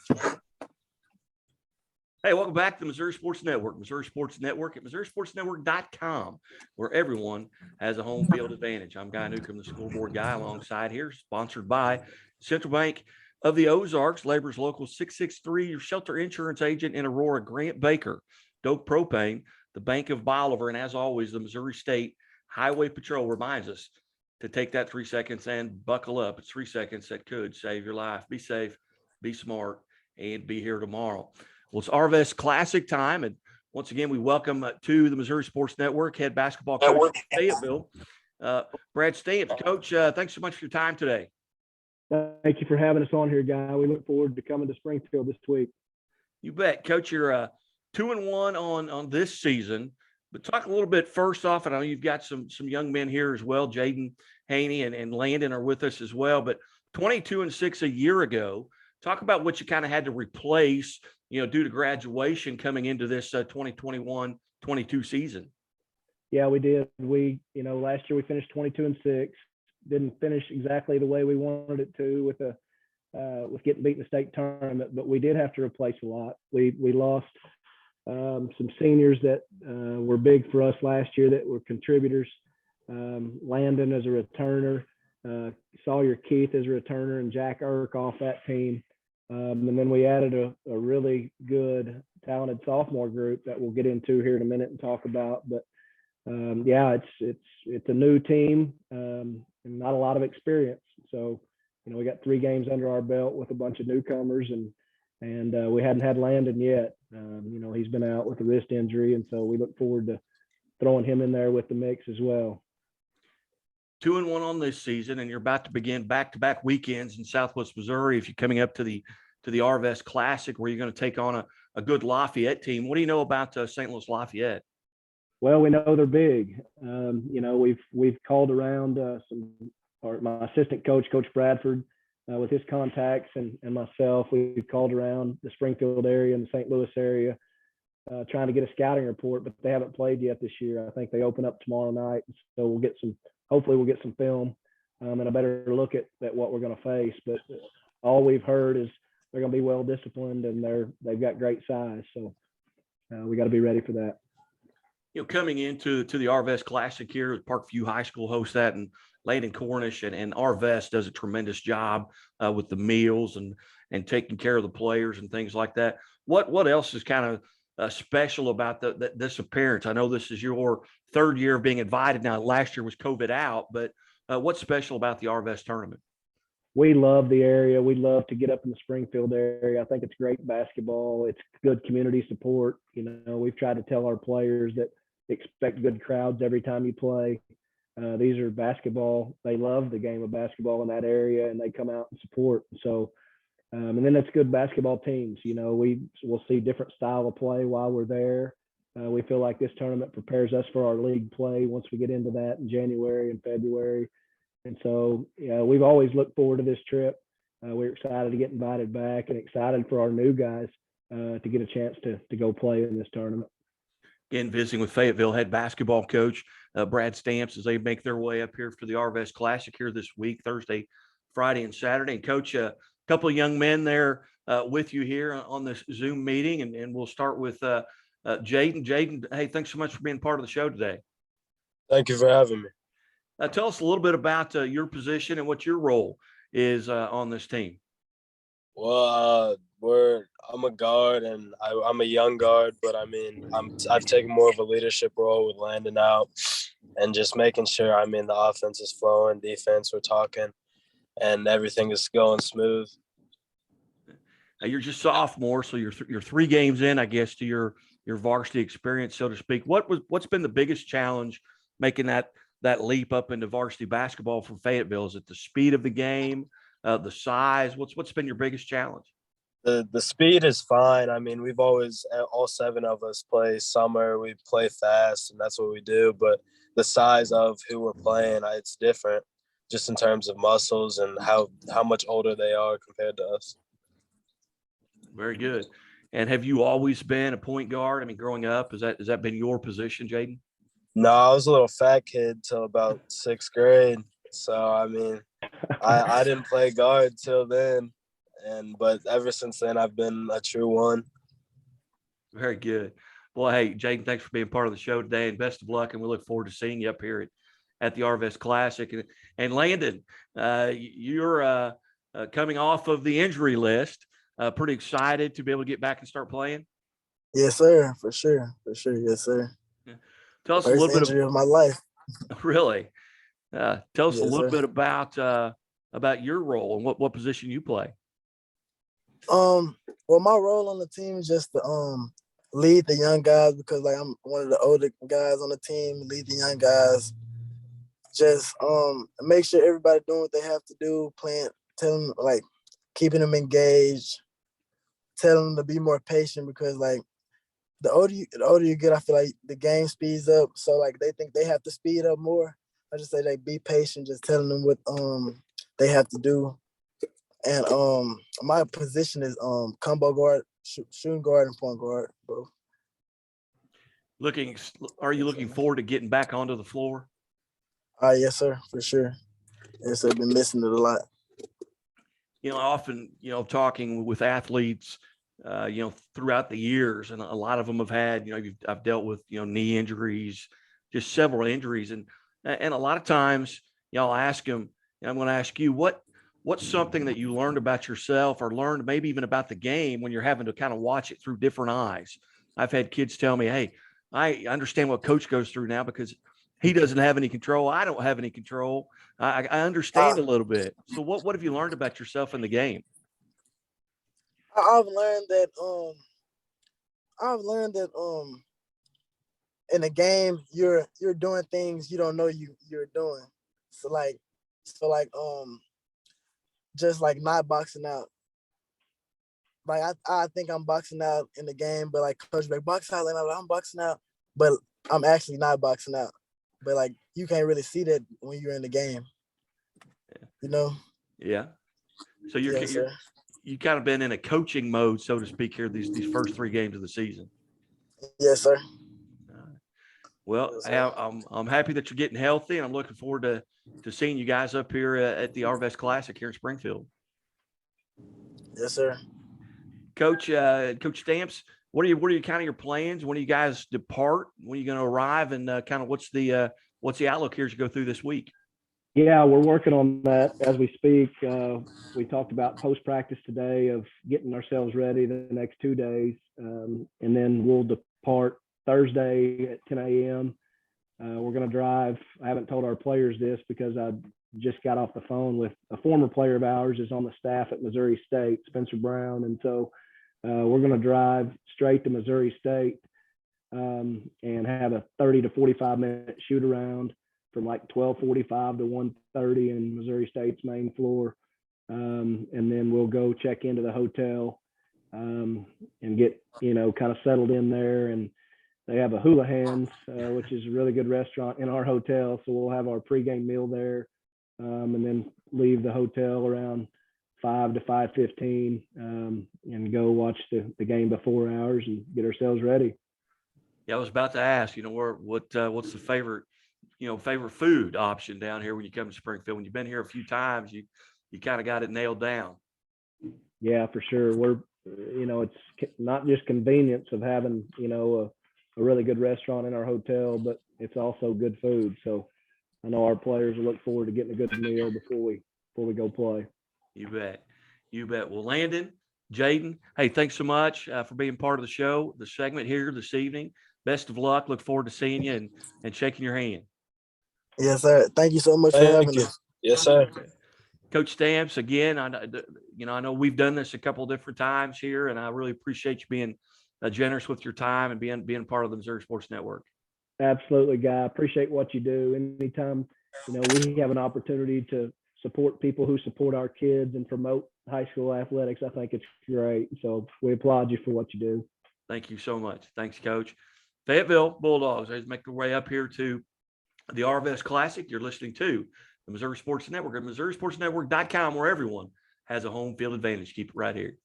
Hey, welcome back to the Missouri Sports Network. Missouri Sports Network at MissouriSportsNetwork.com, where everyone has a home field advantage. I'm Guy Newcomb, the scoreboard guy, alongside here, sponsored by Central Bank of the Ozarks, Labor's Local 663, your shelter insurance agent in Aurora, Grant Baker, Doak Propane, the Bank of Bolivar, and as always, the Missouri State Highway Patrol reminds us to take that 3 seconds and buckle up. It's 3 seconds that could save your life. Be safe, be smart, and be here tomorrow. Well, it's Arvest Classic time, and once again, we welcome to the Missouri Sports Network head basketball coach Fayetteville, Brad Stamps. Coach, thanks so much for your time today. Thank you for having us on here, Guy. We look forward to coming to Springfield this week. You bet, Coach. You're 2-1 on this season, but talk a little bit first off. And I know you've got some young men here as well. Jaden Haney and Landon are with us as well. But 22-6 a year ago. Talk about what you kind of had to replace, due to graduation coming into this 2021-22 season. Yeah, we did. Last year we finished 22-6. Didn't finish exactly the way we wanted it to with getting beat in the state tournament, but we did have to replace a lot. We lost some seniors that were big for us last year that were contributors. Landon as a returner, Sawyer Keith as a returner, and Jack Irk off that team. And then we added a really good, talented sophomore group that we'll get into here in a minute and talk about. But it's a new team and not a lot of experience. So, we got 3 games under our belt with a bunch of newcomers, and we hadn't had Landon yet. He's been out with a wrist injury, and so we look forward to throwing him in there with the mix as well. 2-1 on this season, and you're about to begin back-to-back weekends in Southwest Missouri. If you're coming up to the Arvest Classic, where you're going to take on a good Lafayette team. What do you know about St. Louis Lafayette? Well, we know they're big. We've called around my assistant coach, Coach Bradford, with his contacts and myself. We've called around the Springfield area and the St. Louis area, trying to get a scouting report, but they haven't played yet this year. I think they open up tomorrow night, so hopefully we'll get some film and a better look at what we're going to face. But all we've heard is they're going to be well disciplined, and they've got great size. So we got to be ready for that. Coming into the Arvest Classic here, Parkview High School hosts that, and Layden Cornish and Arvest does a tremendous job with the meals and taking care of the players and things like that. What else is kind of special about this appearance? I know this is your 3rd year of being invited. Now, last year was COVID out, but what's special about the Arvest tournament? We love the area. We love to get up in the Springfield area. I think it's great basketball. It's good community support. We've tried to tell our players that expect good crowds every time you play. These are basketball. They love the game of basketball in that area, and they come out and support. So, and then it's good basketball teams. We'll see different style of play while we're there. We feel like this tournament prepares us for our league play once we get into that in January and February. And so, we've always looked forward to this trip. We're excited to get invited back and excited for our new guys to get a chance to go play in this tournament. Again, visiting with Fayetteville head basketball coach Brad Stamps as they make their way up here for the Arvest Classic here this week, Thursday, Friday, and Saturday. And Coach, a couple of young men there with you here on this Zoom meeting, and we'll start with Jaden. Jaden, hey, thanks so much for being part of the show today. Thank you for having me. Tell us a little bit about your position and what your role is on this team. Well, I'm a guard, and I'm a young guard, but I've taken more of a leadership role with Landon out and just making sure the offense is flowing, defense we're talking, and everything is going smooth. Now, you're just sophomore, so you're 3 games in, I guess, to your varsity experience, so to speak. What's been the biggest challenge making that leap up into varsity basketball for Fayetteville? Is it the speed of the game, the size? What's been your biggest challenge? The speed is fine. We've always, all 7 of us play summer. We play fast, and that's what we do. But the size of who we're playing, it's different, just in terms of muscles and how much older they are compared to us. Very good. And have you always been a point guard? Growing up, has that been your position, Jaden? No, I was a little fat kid till about 6th grade. So, I didn't play guard till then. but ever since then, I've been a true one. Very good. Well, hey, Jaden, thanks for being part of the show today, and best of luck. And we look forward to seeing you up here at the Arvest Classic. And Landon, you're coming off of the injury list. Pretty excited to be able to get back and start playing. Yes, sir. For sure. Yes, sir. Yeah. Tell us First a little bit injury of my life. really. Tell us a Yes, little sir. bit about your role and what position you play. Well, my role on the team is just to lead the young guys, because like I'm one of the older guys on the team. Lead the young guys. Just make sure everybody doing what they have to do. Playing, tell them, like, keeping them engaged. Tell them to be more patient, because like the older you get, I feel like the game speeds up. So like they think they have to speed up more. I just say like be patient, just telling them what they have to do. And my position is combo guard, shooting guard, and point guard, both. Are you looking forward to getting back onto the floor? Yes, sir, for sure. Yes, I've been missing it a lot. Often, talking with athletes, throughout the years, and a lot of them have had, I've dealt with, knee injuries, just several injuries. And a lot of times, I'll ask them, and I'm going to ask you, what's something that you learned about yourself, or learned maybe even about the game, when you're having to kind of watch it through different eyes? I've had kids tell me, hey, I understand what coach goes through now because he doesn't have any control. I don't have any control. I understand a little bit. So what have you learned about yourself in the game? I've learned that in the game you're doing things you don't know you're doing. So like just like not boxing out. Like I think I'm boxing out in the game, but like coach like box out, like I'm boxing out, but I'm actually not boxing out. But like you can't really see that when you're in the game. Yeah. So Yes, you kind of been in a coaching mode, so to speak, here these first 3 games of the season. yes, sir. Well, Yes, sir. I'm happy that you're getting healthy, and I'm looking forward to seeing you guys up here at the Arvest Classic here in Springfield. Yes, sir. Coach Stamps, what are kind of your plans? When do you guys depart? When are you going to arrive? And kind of what's the outlook here as you go through this week? Yeah, we're working on that as we speak. We talked about post-practice today of getting ourselves ready the next 2 days. And then we'll depart Thursday at 10 a.m. We're going to drive. I haven't told our players this because I just got off the phone with a former player of ours is on the staff at Missouri State, Spencer Brown. And so we're going to drive straight to Missouri State and have a 30 to 45-minute shoot around from like 12:45 to 1:30 in Missouri State's main floor. And then we'll go check into the hotel and get, kind of settled in there. And they have a Hula Hands, which is a really good restaurant in our hotel. So we'll have our pregame meal there and then leave the hotel around 5 to 5:15 and go watch the game before hours and get ourselves ready. Yeah, I was about to ask, what's the favorite food option down here when you come to Springfield? When you've been here a few times, you kind of got it nailed down. Yeah, for sure. We're, it's not just convenience of having, a really good restaurant in our hotel, but it's also good food. So I know our players will look forward to getting a good meal before we go play. You bet. Well, Landon, Jaden, hey, thanks so much for being part of the show, the segment here this evening. Best of luck. Look forward to seeing you and shaking your hand. Yes, sir. Thank you so much for having us. Yes, sir. Coach Stamps, again, I know we've done this a couple of different times here, and I really appreciate you being generous with your time and being part of the Missouri Sports Network. Absolutely, Guy. Appreciate what you do. Anytime, we have an opportunity to support people who support our kids and promote high school athletics, I think it's great. So we applaud you for what you do. Thank you so much. Thanks, Coach. Fayetteville Bulldogs, they make their way up here to the Arvest Classic. You're listening to the Missouri Sports Network at MissouriSportsNetwork.com, where everyone has a home field advantage. Keep it right here.